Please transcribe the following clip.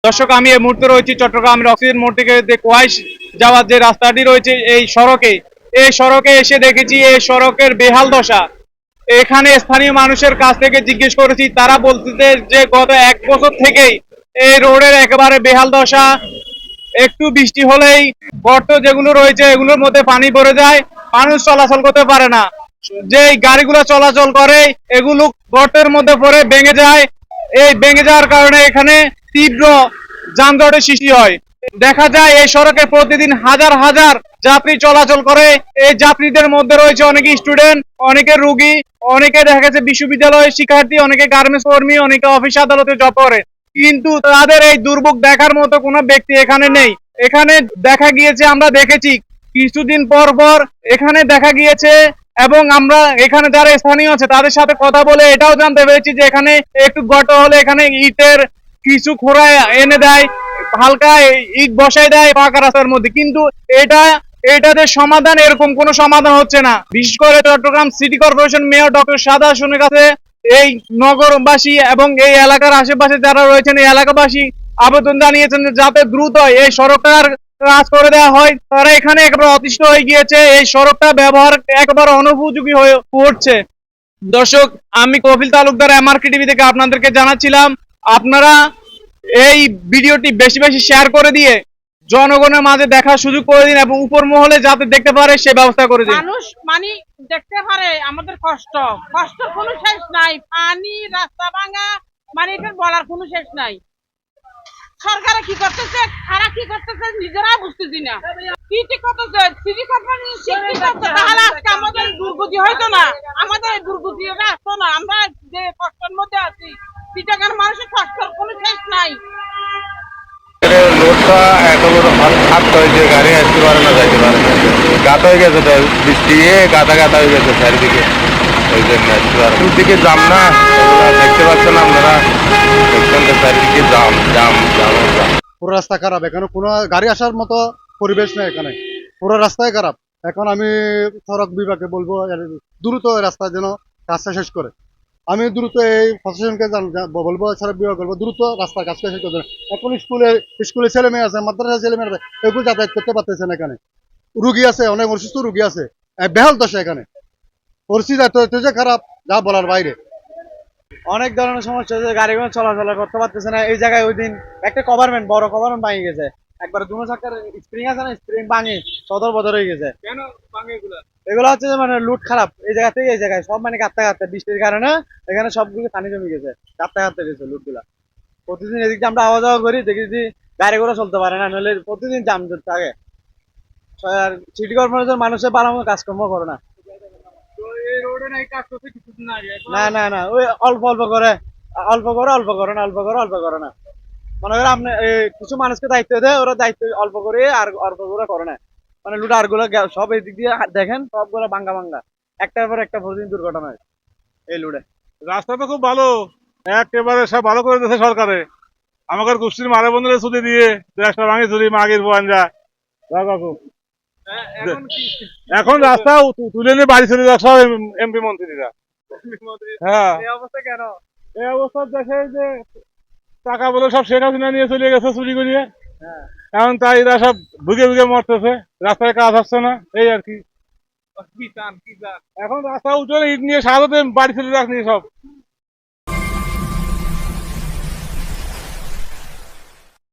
দর্শক, আমি এই মুহূর্তে রয়েছি চট্টগ্রামের অক্সিজেন মোড় থেকে কোয়াইশ যাওয়ার যে রাস্তাটি রয়েছে এই সড়কে এসে দেখেছি এই সড়কের বেহাল দশা। এখানে স্থানীয় মানুষের কাছ থেকে জিজ্ঞেস করেছি, তারা বলতেছে যে গত 1 বছর থেকেই এই রোডের একেবারে বেহাল দশা। একটু বৃষ্টি হলেই গর্ত যেগুলো রয়েছে এগুলোর মধ্যে পানি ভরে যায়, মানুষ চলাচল করতে পারে না। যে গাড়িগুলো চলাচল করে এগুলো গর্তের মধ্যে পড়ে ভেঙে যায়। এই ভেঙে যাওয়ার কারণে এখানে তীব্র যানজটের সৃষ্টি হয়। দেখা যায় এই সড়কে প্রতিদিন হাজার হাজার যাত্রী চলাচল করে। এই যাত্রীদের মধ্যে রয়েছে অনেকে স্টুডেন্ট, অনেকে রুগী, অনেকে দেখা গেছে বিশ্ববিদ্যালয়ের শিক্ষার্থী, অনেকে গার্মেন্টস কর্মী, অনেকে অফিস আদালতে জব করে। কিন্তু তাদের এই দুর্ভোগ দেখার মতো কোনো ব্যক্তি এখানে নেই। এখানে দেখা গিয়েছে, আমরা দেখেছি কিছুদিন পর পর এখানে দেখা গিয়েছে, এবং আমরা এখানে যারা স্থানীয় আছে তাদের সাথে কথা বলে এটাও জানতে পেরেছি যে এখানে একটু গর্ত হলে এখানে ইটের কিছু খোঁড়া এনে দেয়, হালকা ইট বসাই দেয় পাকা রাস্তার মধ্যে। কিন্তু এটাদের সমাধান, এরকম কোনো সমাধান হচ্ছে না। বিশেষ করে Chittagong city corporation mayor doctor সাদা হাসানের কাছে এই নগরবাসী এবং এই এলাকার আশেপাশে যারা রয়েছেন এই এলাকাবাসী আবেদন জানিয়েছেন যাতে দ্রুত এই সড়কটার কাজ করে দেওয়া হয়। তারা এখানে একেবারে অতিষ্ঠ হয়ে গিয়েছে, এই সড়কটা ব্যবহার একেবারে অনুপযোগী হয়ে পড়ছে। দর্শক, আমি কপিল তালুকদার, এমআরকে টিভি থেকে আপনাদেরকে জানাচ্ছিলাম, আপনারা এই ভিডিওটি বেশি বেশি শেয়ার করে দিয়ে জনগণের মাঝে দেখার সুযোগ করে দিন এবং উপর মহলে যাতে দেখতে পারে সে ব্যবস্থা করে দিন। মানুষ মানে দেখতে পারে আমাদের কষ্ট কোনো শেষ নাই। পানি, রাস্তা ভাঙা, মানে এটা বলার কোনো শেষ নাই। সরকার কি করতেছে, তারা কি করতেছে নিজেরা বুঝতেছি না। কি ঠিক করতেছে সিটি কর্পোরেশন, তাহলে আজকে আমাদের দুর্গতি হয়তো না, আমাদের দুর্গতি আসতো না। আমরা যে কষ্টের মধ্যে আছি, চিটাগাং মানুষের কষ্টের কোনো শেষ নাই। লোডটা এত বড় খাত হয়েছে, গাড়ি আসতে পারে না, যাইতে পারে না, গাত হয়ে গেছে। তো বৃষ্টি গাতা গাতা হয়ে গেছে চারিদিকে, ওই জন্য আসতে পারে। দিকে জাম না, দেখতে পাচ্ছেন আপনারা, দেখছেন তো চারিদিকে জাম জাম জাম জাম। পুরো রাস্তা খারাপ, এখানে কোনো গাড়ি আসার মতো পরিবেশ নেই, এখানে পুরো রাস্তায় খারাপ। এখন আমি সড়ক বিভাগে বলবো দ্রুত রাস্তা যেন কাজটা শেষ করে। আমি দ্রুত এই প্রশাসনকে বলবো, সড়ক বিভাগ বলবো দ্রুত রাস্তার কাজটা শেষ করতে। এখন স্কুলে ছেলে মেয়ে আছে, মাদ্রাসা ছেলে মেয়ে আছে, এগুলো যাতায়াত করতে পারতেছে না। এখানে রুগী আছে, অনেক অসুস্থ রুগী আছে, বেহাল দশা। এখানে পরিস্থিতি এত যে খারাপ, যা বলার বাইরে। অনেক ধরনের সমস্যা হচ্ছে, গাড়িগুলো চলাচল করতে পারতেছে না। এই জায়গায় ওই দিন একটা কভারমেন্ট, বড় কভারমেন্ট ভাঙে গেছে, একবার দুনো চাকার স্প্রিং আছে না, স্প্রিং ভাঙে সদর বদর হয়ে গেছে। কেন ভাঙে এগুলো হচ্ছে যে মানে লুট খারাপ। এই জায়গা থেকে এই জায়গায় সব মানে গাত্তা বৃষ্টির কারণে এখানে সবগুলো পানি জমে গেছে, গাত্তা গেছে লুট গুলা। প্রতিদিন এদিকে আমরা আওয়া যাওয়া করি, দেখি যে গাড়িগুলো চলতে পারে না, নইলে প্রতিদিন জাম থাকে। আর সিটি কর্পোরেশন মানুষের ভালো মতো কাজকর্ম করে না। না না না, ওই অল্প অল্প করে না। মনে করেন আপনি কিছু মানুষকে দায়িত্ব দেয়, ওরা দায়িত্ব অল্প করে আর অল্প করে না। মানে লুটার গুলো সব এই দিক দিয়ে দেখেন, সবগুলো ভাঙ্গা একটার পর একটা প্রতিদিন দুর্ঘটনা হয় এই লুটে। রাস্তা তো খুব ভালো, একেবারে সব ভালো করে দিয়েছে সরকারে। আমাদের গোষ্ঠীর মারে বন্ধুরা ছুটি দিয়ে একটা ভাঙি ছুটি মাগির বোয়ান যায়। এখন রাস্তা তুলে নিয়ে বাড়ি চলে যাক সব এমপি মন্ত্রীরা। হ্যাঁ, এই অবস্থা দেখে যে টাকা বলে সব শেখ হাসিনা নিয়ে চলে গেছে চুরি করিয়ে। এখন তাই এরা সব ভুগে মরতেছে, রাস্তায় কাজ হচ্ছে না, এই আর কি। এখন রাস্তা উঠে ইট নিয়ে সারাতে বাড়ি চলে যাক নিয়ে সব।